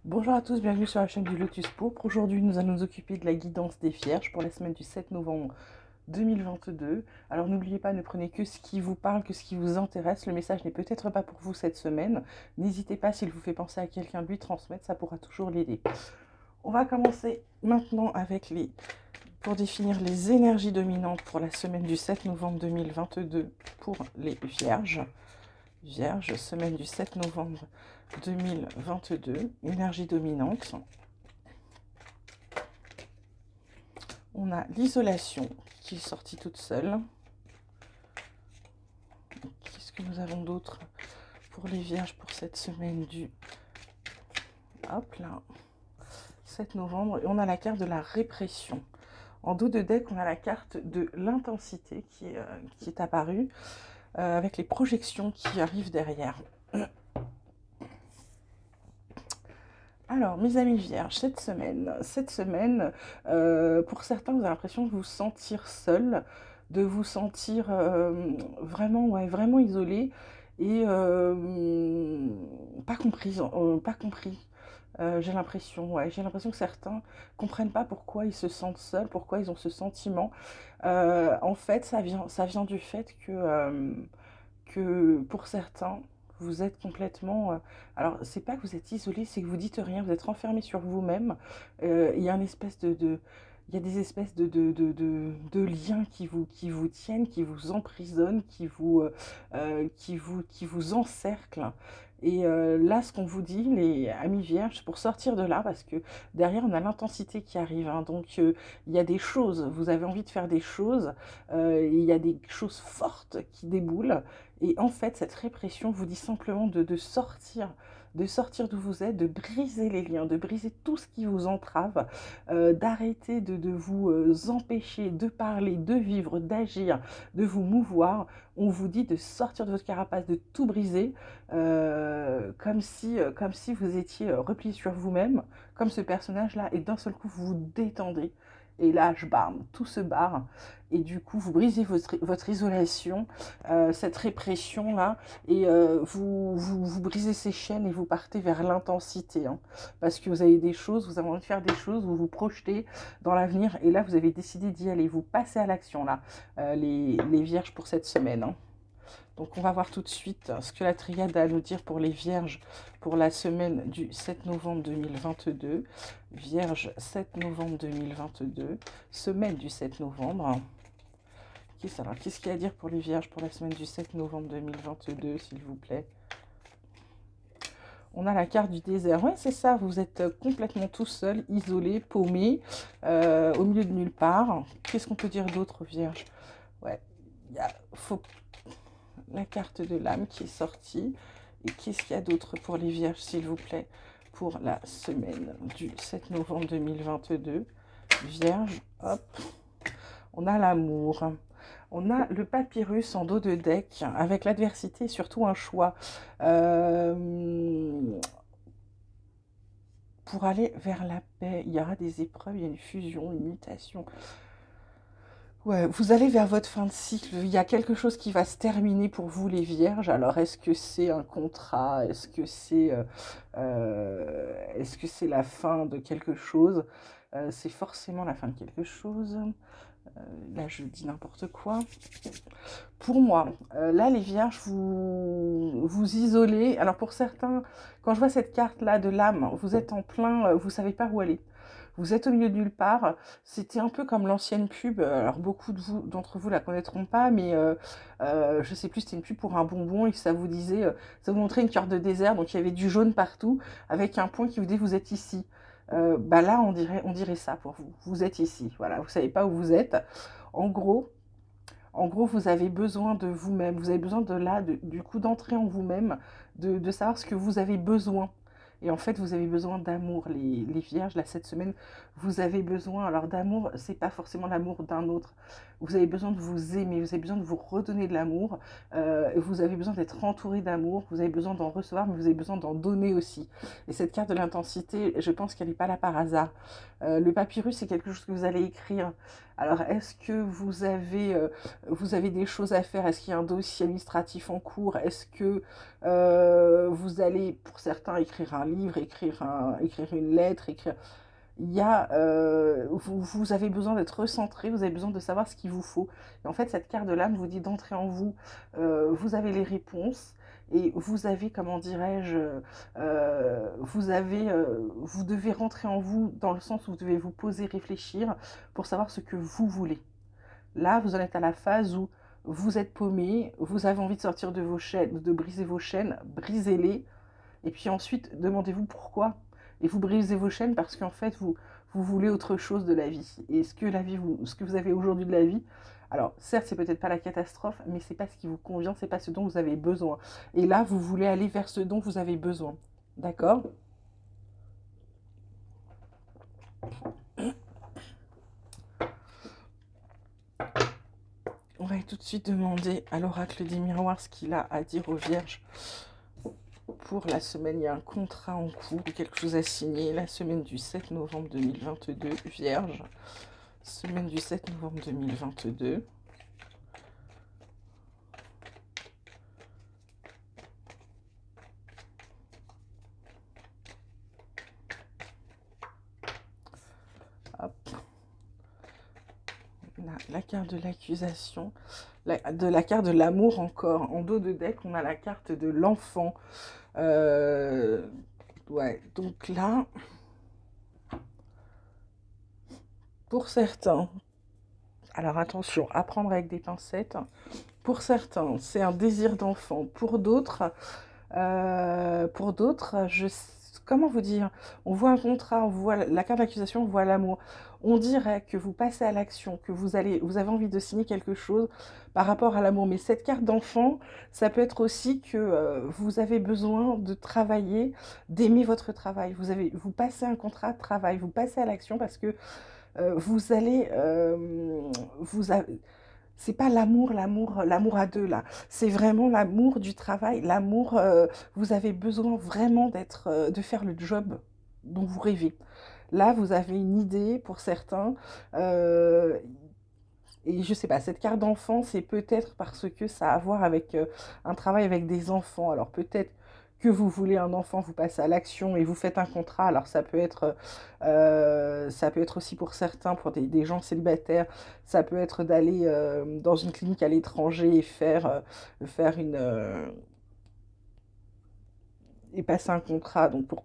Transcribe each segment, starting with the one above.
Bonjour à tous, bienvenue sur la chaîne du Lotus Pourpre. Aujourd'hui, nous allons nous occuper de la guidance des Vierges pour la semaine du 7 novembre 2022. Alors n'oubliez pas, ne prenez que ce qui vous parle, que ce qui vous intéresse. Le message n'est peut-être pas pour vous cette semaine. N'hésitez pas, s'il vous fait penser à quelqu'un de lui transmettre, ça pourra toujours l'aider. On va commencer maintenant avec pour définir les énergies dominantes pour la semaine du 7 novembre 2022 pour les Vierges. Vierge, semaine du 7 novembre 2022, énergie dominante. On a l'isolation qui est sortie toute seule. Qu'est-ce que nous avons d'autre pour les Vierges pour cette semaine du 7 novembre? Et on a la carte de la répression. En dos de deck, on a la carte de l'intensité qui est apparue avec les projections qui arrivent derrière. Alors, mes amis vierges, cette semaine, pour certains, vous avez l'impression de vous sentir seul, de vous sentir vraiment isolé et pas compris. J'ai l'impression que certains comprennent pas pourquoi ils se sentent seuls, pourquoi ils ont ce sentiment. En fait, ça vient du fait que pour certains, vous êtes complètement... alors, c'est pas que vous êtes isolé, c'est que vous dites rien, vous êtes renfermé sur vous-même. Il y a une espèce il y a des espèces de liens qui vous tiennent, qui vous emprisonnent, qui vous encerclent. Et là, ce qu'on vous dit, les amis vierges, pour sortir de là, parce que derrière, on a l'intensité qui arrive. Hein, donc, il y a des choses, vous avez envie de faire des choses, il y a des choses fortes qui déboulent. Et en fait, cette répression vous dit simplement de sortir d'où vous êtes, de briser les liens, de briser tout ce qui vous entrave, d'arrêter de vous empêcher de parler, de vivre, d'agir, de vous mouvoir. On vous dit de sortir de votre carapace, de tout briser, comme si vous étiez replié sur vous-même, comme ce personnage-là, et d'un seul coup, vous vous détendez. Et là, bam, tout se barre. Et du coup, vous brisez votre isolation, cette répression-là, et vous brisez ces chaînes et vous partez vers l'intensité. Hein, parce que vous avez des choses, vous avez envie de faire des choses, vous vous projetez dans l'avenir, et là, vous avez décidé d'y aller. Vous passez à l'action, là, les vierges pour cette semaine. Hein. Donc on va voir tout de suite ce que la triade a à nous dire pour les vierges pour la semaine du 7 novembre 2022. Vierge 7 novembre 2022, semaine du 7 novembre. Alors, qu'est-ce qu'il y a à dire pour les vierges pour la semaine du 7 novembre 2022, s'il vous plaît? On a la carte du désert. Oui, c'est ça, vous êtes complètement tout seul, isolé, paumé, au milieu de nulle part. Qu'est-ce qu'on peut dire d'autre, vierge? Ouais, il y a la carte de l'âme qui est sortie. Et qu'est-ce qu'il y a d'autre pour les vierges, s'il vous plaît, pour la semaine du 7 novembre 2022? Vierge, hop, on a l'amour. On a le papyrus en dos de deck avec l'adversité et surtout un choix. Pour aller vers la paix, il y aura des épreuves, il y a une fusion, une mutation. Ouais, vous allez vers votre fin de cycle. Il y a quelque chose qui va se terminer pour vous, les vierges. Alors, est-ce que c'est un contrat? Est-ce que c'est la fin de quelque chose? C'est forcément la fin de quelque chose. Là, je dis n'importe quoi. Pour moi, là, les vierges, vous isolez. Alors, pour certains, quand je vois cette carte-là de l'âme, vous êtes en plein, vous ne savez pas où aller. Vous êtes au milieu de nulle part. C'était un peu comme l'ancienne pub. Alors, beaucoup d'entre vous la connaîtront pas, mais je sais plus, c'était une pub pour un bonbon et ça vous disait, ça vous montrait une carte de désert, donc il y avait du jaune partout, avec un point qui vous dit vous êtes ici. Bah là, on dirait ça pour vous. Vous êtes ici. Voilà, vous savez pas où vous êtes. En gros, en gros, vous avez besoin de vous-même, vous avez besoin du coup d'entrer en vous-même, de savoir ce que vous avez besoin. Et en fait, vous avez besoin d'amour, les vierges, là, cette semaine, vous avez besoin, alors d'amour, c'est pas forcément l'amour d'un autre. Vous avez besoin de vous aimer, vous avez besoin de vous redonner de l'amour, vous avez besoin d'être entouré d'amour, vous avez besoin d'en recevoir, mais vous avez besoin d'en donner aussi. Et cette carte de l'intensité, je pense qu'elle n'est pas là par hasard. Le papyrus, c'est quelque chose que vous allez écrire. Alors, est-ce que vous avez des choses à faire? Est-ce qu'il y a un dossier administratif en cours? Est-ce que vous allez, pour certains, écrire un livre, écrire une lettre, écrire... Il y a, vous avez besoin d'être recentré, vous avez besoin de savoir ce qu'il vous faut. Et en fait, cette carte de l'âme vous dit d'entrer en vous. Vous avez les réponses et vous avez, comment dirais-je, vous devez rentrer en vous dans le sens où vous devez vous poser, réfléchir pour savoir ce que vous voulez. Là, vous en êtes à la phase où vous êtes paumé, vous avez envie de sortir de vos chaînes, de briser vos chaînes, brisez-les. Et puis ensuite, demandez-vous pourquoi. Et vous brisez vos chaînes parce qu'en fait, vous voulez autre chose de la vie. Et ce que vous avez aujourd'hui de la vie, alors certes, c'est peut-être pas la catastrophe, mais c'est pas ce qui vous convient, c'est pas ce dont vous avez besoin. Et là, vous voulez aller vers ce dont vous avez besoin. D'accord? On va tout de suite demander à l'oracle des miroirs ce qu'il a à dire aux vierges. Pour la semaine, il y a un contrat en cours, quelque chose à signer. La semaine du 7 novembre 2022, vierge. Semaine du 7 novembre 2022. Hop. La carte de l'accusation. De la carte de l'amour encore. En dos de deck, on a la carte de l'enfant. Ouais, donc là, pour certains, alors attention, à prendre avec des pincettes. Pour certains, c'est un désir d'enfant. Pour d'autres, comment vous dire? On voit un contrat, on voit la carte d'accusation, on voit l'amour. On dirait que vous passez à l'action, que vous avez envie de signer quelque chose par rapport à l'amour. Mais cette carte d'enfant, ça peut être aussi que vous avez besoin de travailler, d'aimer votre travail. Vous passez un contrat de travail, vous passez à l'action parce que vous allez, c'est pas l'amour à deux là. C'est vraiment l'amour du travail, l'amour. Vous avez besoin vraiment de faire le job dont vous rêvez. Là, vous avez une idée pour certains. euh, et je sais pas, cette carte d'enfant, c'est peut-être parce que ça a à voir avec un travail avec des enfants. Alors peut-être que vous voulez un enfant, vous passez à l'action et vous faites un contrat. Alors ça peut être aussi pour certains, pour des gens célibataires, ça peut être d'aller dans une clinique à l'étranger et faire et passer un contrat donc pour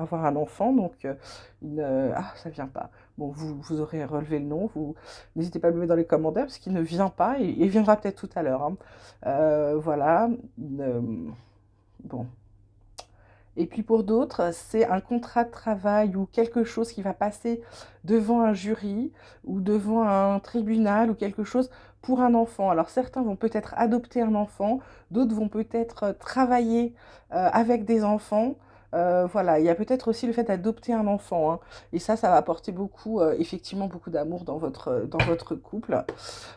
avoir un enfant. Donc ah, ça vient pas. Bon, vous aurez relevé le nom, vous n'hésitez pas à le mettre dans les commentaires parce qu'il ne vient pas et il viendra peut-être tout à l'heure, hein. Voilà. Bon. Et puis pour d'autres, c'est un contrat de travail ou quelque chose qui va passer devant un jury ou devant un tribunal ou quelque chose pour un enfant. Alors certains vont peut-être adopter un enfant, d'autres vont peut-être travailler avec des enfants. Voilà, il y a peut-être aussi le fait d'adopter un enfant, hein. Et ça va apporter beaucoup, effectivement, beaucoup d'amour dans votre couple.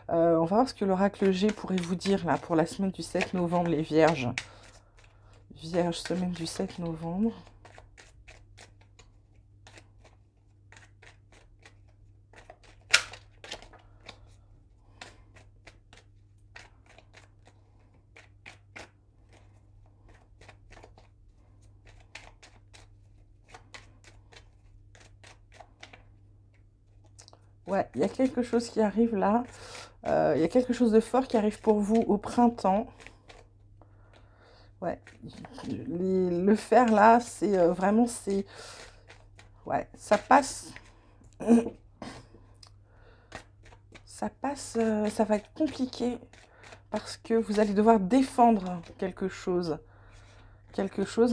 On va voir ce que l'oracle G pourrait vous dire là pour la semaine du 7 novembre, les vierges. Vierge, semaine du 7 novembre. Ouais, il y a quelque chose qui arrive là. Il y a quelque chose de fort qui arrive pour vous au printemps. Ouais, le fer là, c'est vraiment, c'est... Ouais, ça passe. Ça passe, ça va être compliqué parce que vous allez devoir défendre quelque chose.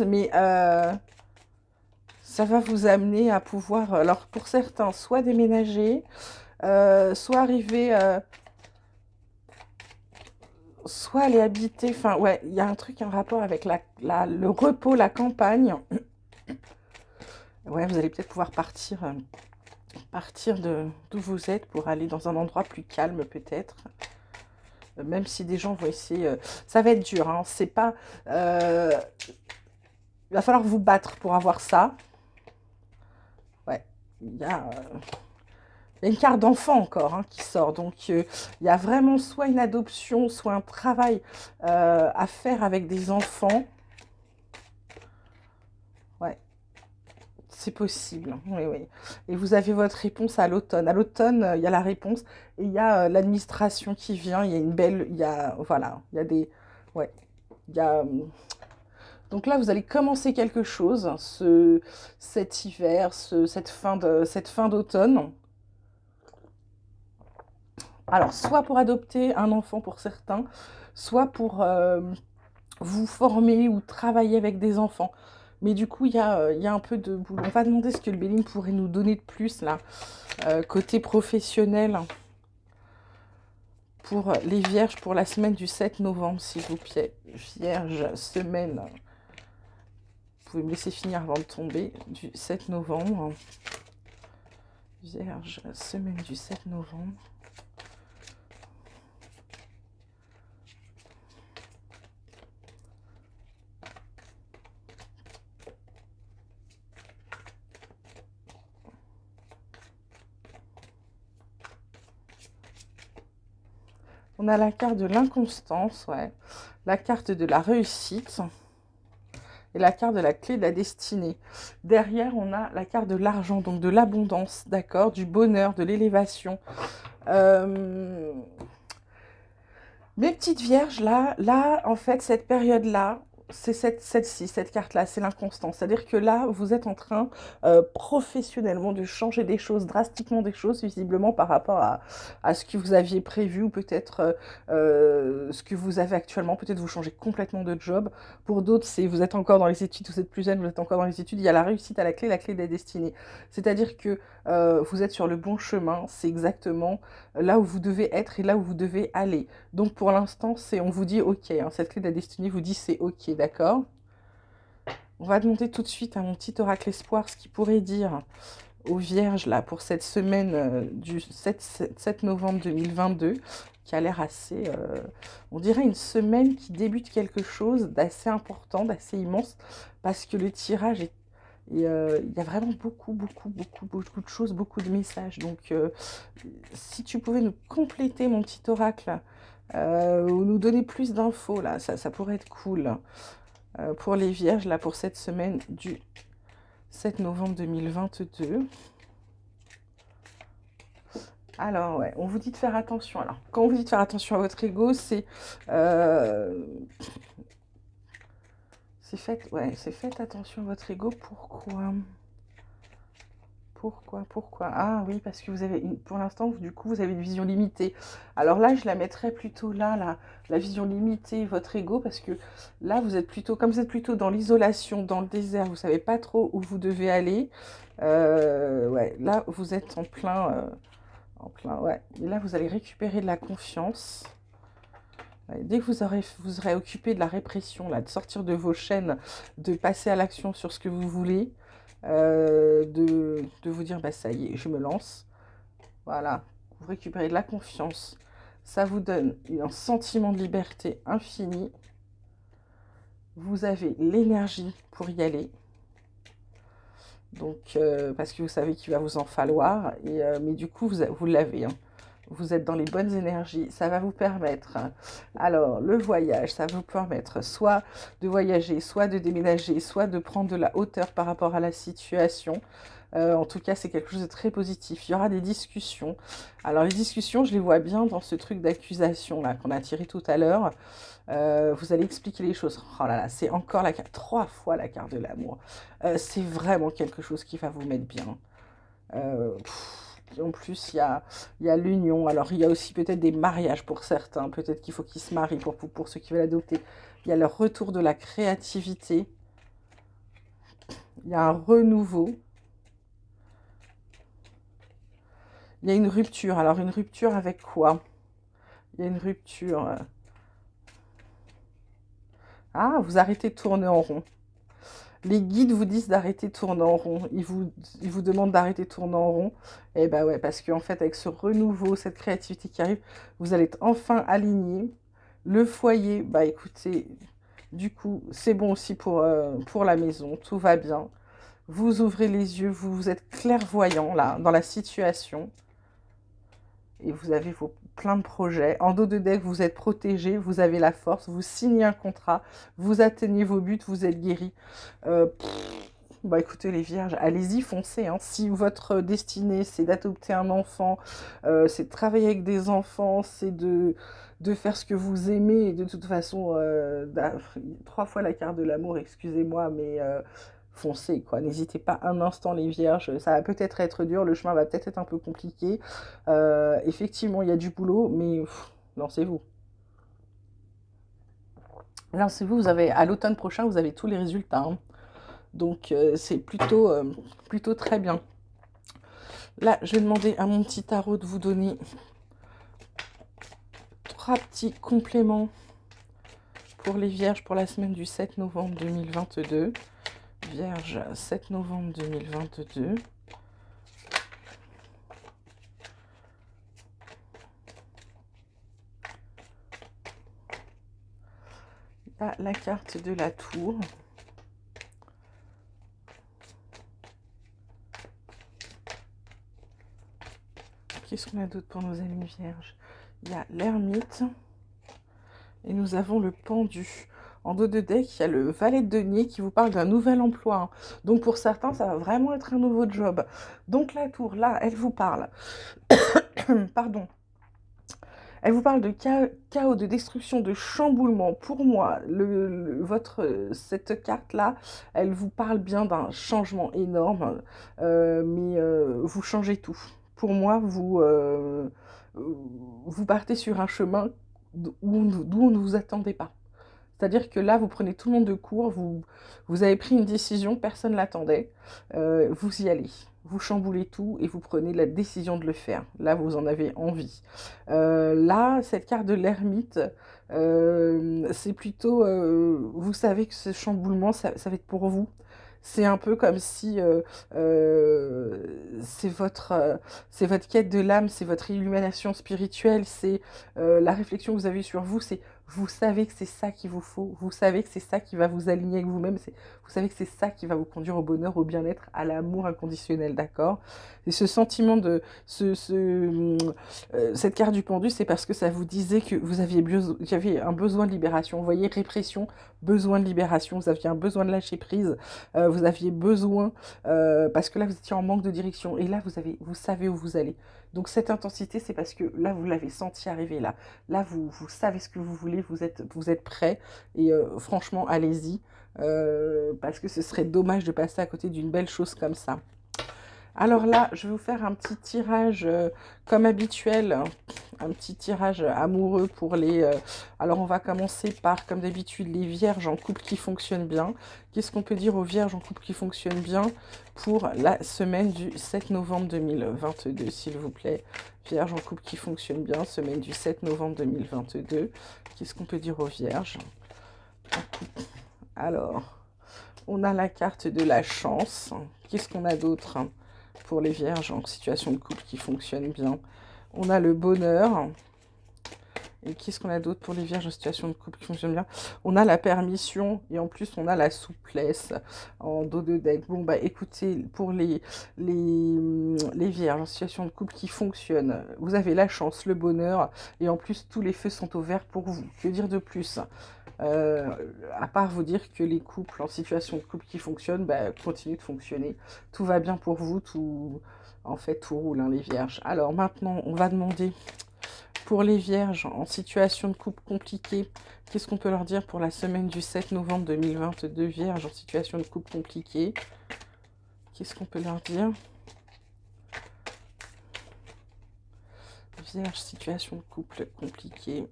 Mais ça va vous amener à pouvoir, alors pour certains, soit déménager, soit arriver, soit aller habiter, enfin ouais, il y a un truc, un rapport avec le repos, la campagne. Ouais, vous allez peut-être pouvoir partir d'où vous êtes pour aller dans un endroit plus calme peut-être. Même si des gens vont essayer, ça va être dur, hein, c'est pas... il va falloir vous battre pour avoir ça. Ouais, il y a une carte d'enfant encore, hein, qui sort. Donc, il y a vraiment soit une adoption, soit un travail à faire avec des enfants. Ouais. c'est possible, oui, oui. Et vous avez votre réponse à l'automne. À l'automne, il y a la réponse et il y a l'administration qui vient. Il y a une belle, il y a, voilà, il y a des, ouais, il y a. Donc là, vous allez commencer quelque chose, cet hiver, cette fin d'automne. Alors, soit pour adopter un enfant pour certains, soit pour vous former ou travailler avec des enfants. Mais du coup, il y a un peu de boulot. On va demander ce que le Béline pourrait nous donner de plus, là, côté professionnel, pour les vierges, pour la semaine du 7 novembre, s'il vous plaît. Vierge, semaine, vous pouvez me laisser finir avant de tomber, du 7 novembre. Vierge, semaine du 7 novembre. On a la carte de l'inconstance, ouais. La carte de la réussite et la carte de la clé de la destinée. Derrière, on a la carte de l'argent, donc de l'abondance, d'accord, du bonheur, de l'élévation. Mes petites vierges, là, en fait, cette période-là, c'est cette carte-là, c'est l'inconstance. C'est-à-dire que là, vous êtes en train, professionnellement, de changer des choses, drastiquement des choses, visiblement, par rapport à ce que vous aviez prévu, ou peut-être ce que vous avez actuellement. Peut-être vous changez complètement de job. Pour d'autres, c'est vous êtes encore dans les études, vous êtes plus jeune, vous êtes encore dans les études. Il y a la réussite à la clé de la destinée. C'est-à-dire que vous êtes sur le bon chemin, c'est exactement là où vous devez être et là où vous devez aller. Donc pour l'instant, on vous dit ok, hein, cette clé de la destinée vous dit c'est ok, d'accord? On va demander tout de suite à mon petit oracle espoir ce qu'il pourrait dire aux vierges là pour cette semaine du 7 novembre 2022 qui a l'air assez, on dirait une semaine qui débute quelque chose d'assez important, d'assez immense parce que le tirage est il y a vraiment beaucoup de choses, beaucoup de messages. Donc, si tu pouvais nous compléter, mon petit oracle, ou nous donner plus d'infos, là, ça pourrait être cool. Pour les vierges, là, pour cette semaine du 7 novembre 2022. Alors, ouais, on vous dit de faire attention. Alors, quand on vous dit de faire attention à votre ego, c'est... faites attention à votre ego. Pourquoi? Pourquoi? Ah oui, parce que vous avez, pour l'instant, du coup, vous avez une vision limitée. Alors là, je la mettrais plutôt là, la vision limitée, votre ego, parce que là, vous êtes plutôt, comme vous êtes plutôt dans l'isolation, dans le désert, vous savez pas trop où vous devez aller. Ouais, là, vous êtes en plein, ouais. Et là, vous allez récupérer de la confiance. Ouais, dès que vous serez occupé de la répression, là, de sortir de vos chaînes, de passer à l'action sur ce que vous voulez, de vous dire, bah ça y est, je me lance. Voilà, vous récupérez de la confiance. Ça vous donne un sentiment de liberté infini. Vous avez l'énergie pour y aller. Donc, parce que vous savez qu'il va vous en falloir. Mais du coup, vous l'avez, hein. Vous êtes dans les bonnes énergies, ça va vous permettre, alors le voyage, ça va vous permettre soit de voyager, soit de déménager, soit de prendre de la hauteur par rapport à la situation. En tout cas, c'est quelque chose de très positif. Il y aura des discussions. Alors les discussions, je les vois bien dans ce truc d'accusation là qu'on a tiré tout à l'heure. Vous allez expliquer les choses. Oh là là, c'est encore la carte, 3 fois la carte de l'amour. C'est vraiment quelque chose qui va vous mettre bien. En plus, il y a l'union. Alors, il y a aussi peut-être des mariages pour certains. Peut-être qu'il faut qu'ils se marient pour ceux qui veulent adopter. Il y a le retour de la créativité. Il y a un renouveau. Il y a une rupture. Alors, une rupture avec quoi? Il y a une rupture. Ah, vous arrêtez de tourner en rond. Les guides vous disent d'arrêter de tourner en rond. Ils vous demandent d'arrêter de tourner en rond. Et bah ouais, parce qu'en fait, avec ce renouveau, cette créativité qui arrive, vous allez être enfin aligné. Le foyer, bah écoutez, du coup, c'est bon aussi pour la maison. Tout va bien. Vous ouvrez les yeux, vous êtes clairvoyant là, dans la situation. Et vous avez plein de projets. En dos de deck, vous êtes protégé, vous avez la force, vous signez un contrat, vous atteignez vos buts, vous êtes guéri. Bah écoutez les vierges, allez-y, foncez, hein. Si votre destinée c'est d'adopter un enfant, c'est de travailler avec des enfants, c'est de faire ce que vous aimez, et de toute façon, 3 fois la carte de l'amour, excusez-moi, mais foncez quoi. N'hésitez pas un instant les vierges, ça va peut-être être dur, le chemin va peut-être être un peu compliqué. Effectivement, il y a du boulot, mais lancez-vous. Lancez-vous, vous avez, à l'automne prochain, vous avez tous les résultats, hein. Donc c'est plutôt très bien. Là, je vais demander à mon petit tarot de vous donner 3 petits compléments pour les vierges pour la semaine du 7 novembre 2022. Vierge, 7 novembre 2022. Là, la carte de la tour. Qu'est-ce qu'on a d'autre pour nos amis vierges? Il y a l'ermite. Et nous avons le pendu. En dos de deck, il y a le valet de denier qui vous parle d'un nouvel emploi, hein. Donc pour certains, ça va vraiment être un nouveau job. Donc la tour, là, elle vous parle. Pardon. Elle vous parle de chaos, de destruction, de chamboulement. Pour moi, cette carte-là, elle vous parle bien d'un changement énorme, mais vous changez tout. Pour moi, vous partez sur un chemin d'où on ne vous attendait pas. C'est-à-dire que là, vous prenez tout le monde de court, vous avez pris une décision, personne ne l'attendait, vous y allez. Vous chamboulez tout et vous prenez la décision de le faire. Là, vous en avez envie. Là, cette carte de l'ermite, c'est plutôt, vous savez que ce chamboulement, ça va être pour vous. C'est un peu comme si c'est votre quête de l'âme, c'est votre illumination spirituelle, c'est la réflexion que vous avez sur vous, c'est vous savez que c'est ça qu'il vous faut, vous savez que c'est ça qui va vous aligner avec vous-même, vous savez que c'est ça qui va vous conduire au bonheur, au bien-être, à l'amour inconditionnel, d'accord? Et ce sentiment de... cette carte du pendu, c'est parce que ça vous disait que vous aviez un besoin de libération. Vous voyez, répression, besoin de libération, vous aviez un besoin de lâcher prise, vous aviez besoin, parce que là, vous étiez en manque de direction, et là, vous savez où vous allez. Donc cette intensité, c'est parce que là, vous l'avez senti arriver là. Là, vous savez ce que vous voulez, vous êtes prêt. Et franchement, allez-y. Parce que ce serait dommage de passer à côté d'une belle chose comme ça. Alors là, je vais vous faire un petit tirage comme habituel, un petit tirage amoureux pour les... alors on va commencer par, comme d'habitude, les vierges en couple qui fonctionnent bien. Qu'est-ce qu'on peut dire aux vierges en couple qui fonctionnent bien pour la semaine du 7 novembre 2022, s'il vous plaît? Vierges en couple qui fonctionnent bien, semaine du 7 novembre 2022. Qu'est-ce qu'on peut dire aux vierges? Alors, on a la carte de la chance. Qu'est-ce qu'on a d'autre pour les vierges en situation de couple qui fonctionne bien? On a le bonheur. Et qu'est-ce qu'on a d'autre pour les vierges en situation de couple qui fonctionne bien? On a la permission et en plus on a la souplesse en dos de deck. Bon bah écoutez, pour les vierges en situation de couple qui fonctionnent, vous avez la chance, le bonheur et en plus tous les feux sont au vert pour vous. Que dire de plus? À part vous dire que les couples en situation de couple qui fonctionnent, bah, continuent de fonctionner. Tout va bien pour vous, en fait, tout roule, hein, les vierges. Alors maintenant, on va demander pour les vierges en situation de couple compliquée, qu'est-ce qu'on peut leur dire pour la semaine du 7 novembre 2022, vierges en situation de couple compliquée? Qu'est-ce qu'on peut leur dire? Vierge, situation de couple compliquée.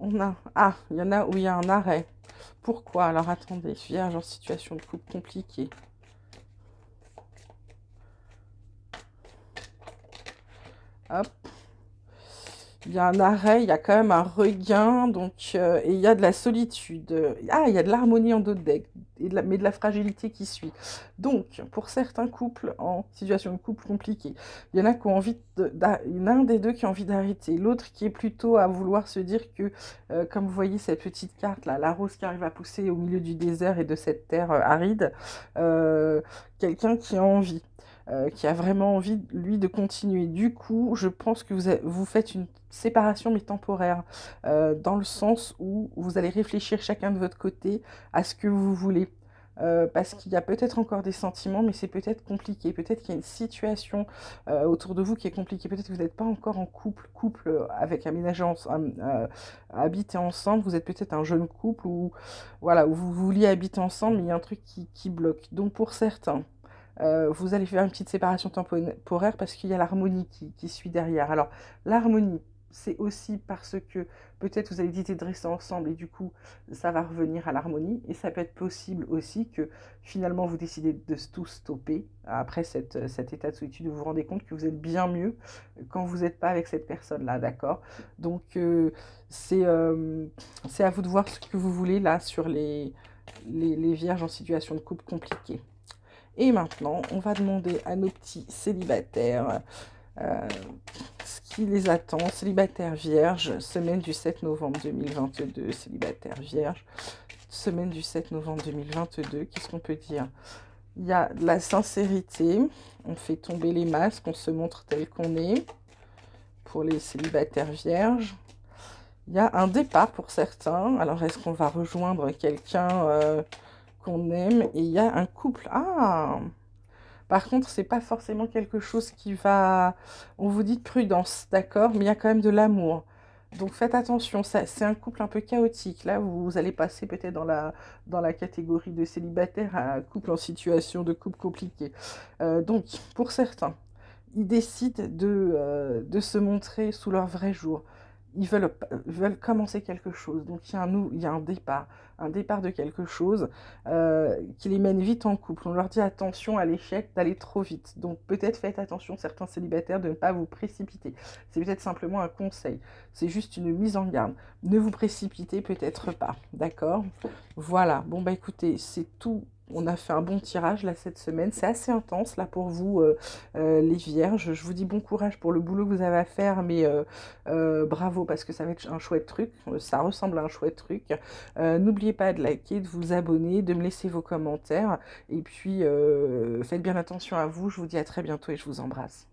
On a... Ah, il y en a où il y a un arrêt. Pourquoi? Alors attendez, vierge en situation de couple compliquée. Hop. Il y a un arrêt, il y a quand même un regain, donc, et il y a de la solitude. Ah, il y a de l'harmonie en dos de deck, mais de la fragilité qui suit. Donc, pour certains couples en situation de couple compliquée, il y en a qui ont envie il y en a un des deux qui a envie d'arrêter, l'autre qui est plutôt à vouloir se dire que, comme vous voyez cette petite carte là, la rose qui arrive à pousser au milieu du désert et de cette terre aride, quelqu'un qui a envie. qui a vraiment envie, lui, de continuer. Du coup, je pense que vous faites une séparation, mais temporaire, dans le sens où vous allez réfléchir chacun de votre côté à ce que vous voulez. Parce qu'il y a peut-être encore des sentiments, mais c'est peut-être compliqué. Peut-être qu'il y a une situation autour de vous qui est compliquée. Peut-être que vous n'êtes pas encore en couple avec habiter ensemble. Vous êtes peut-être un jeune couple où, voilà, où vous vouliez habiter ensemble, mais il y a un truc qui bloque. Donc pour certains, vous allez faire une petite séparation temporaire parce qu'il y a l'harmonie qui suit derrière. Alors, l'harmonie, c'est aussi parce que peut-être vous avez décidé de rester ensemble et du coup, ça va revenir à l'harmonie. Et ça peut être possible aussi que finalement, vous décidez de tout stopper après cet état de solitude où vous vous rendez compte que vous êtes bien mieux quand vous n'êtes pas avec cette personne-là, d'accord? Donc, c'est à vous de voir ce que vous voulez là sur les vierges en situation de couple compliqué. Et maintenant, on va demander à nos petits célibataires euh, ce qui les attend. Célibataire vierge, semaine du 7 novembre 2022. Célibataire vierge, semaine du 7 novembre 2022. Qu'est-ce qu'on peut dire? Il y a de la sincérité. On fait tomber les masques, on se montre tel qu'on est. Pour les célibataires vierges. Il y a un départ pour certains. Alors, est-ce qu'on va rejoindre quelqu'un qu'on aime? Et il y a un couple. Ah! Par contre, c'est pas forcément quelque chose qui va... On vous dit de prudence, d'accord? Mais il y a quand même de l'amour. Donc faites attention, c'est un couple un peu chaotique. Là, vous allez passer peut-être dans la catégorie de célibataire à un couple en situation de couple compliqué. Donc, pour certains, ils décident de se montrer sous leur vrai jour. Veulent commencer quelque chose. Donc il y a un départ de quelque chose qui les mène vite en couple. On leur dit attention à l'échec d'aller trop vite. Donc peut-être faites attention, certains célibataires, de ne pas vous précipiter. C'est peut-être simplement un conseil. C'est juste une mise en garde. Ne vous précipitez peut-être pas. D'accord? Voilà. Bon, bah écoutez, c'est tout. On a fait un bon tirage là cette semaine. C'est assez intense là pour vous, les vierges. Je vous dis bon courage pour le boulot que vous avez à faire, mais bravo parce que ça va être un chouette truc. Ça ressemble à un chouette truc. N'oubliez pas de liker, de vous abonner, de me laisser vos commentaires. Et puis, faites bien attention à vous. Je vous dis à très bientôt et je vous embrasse.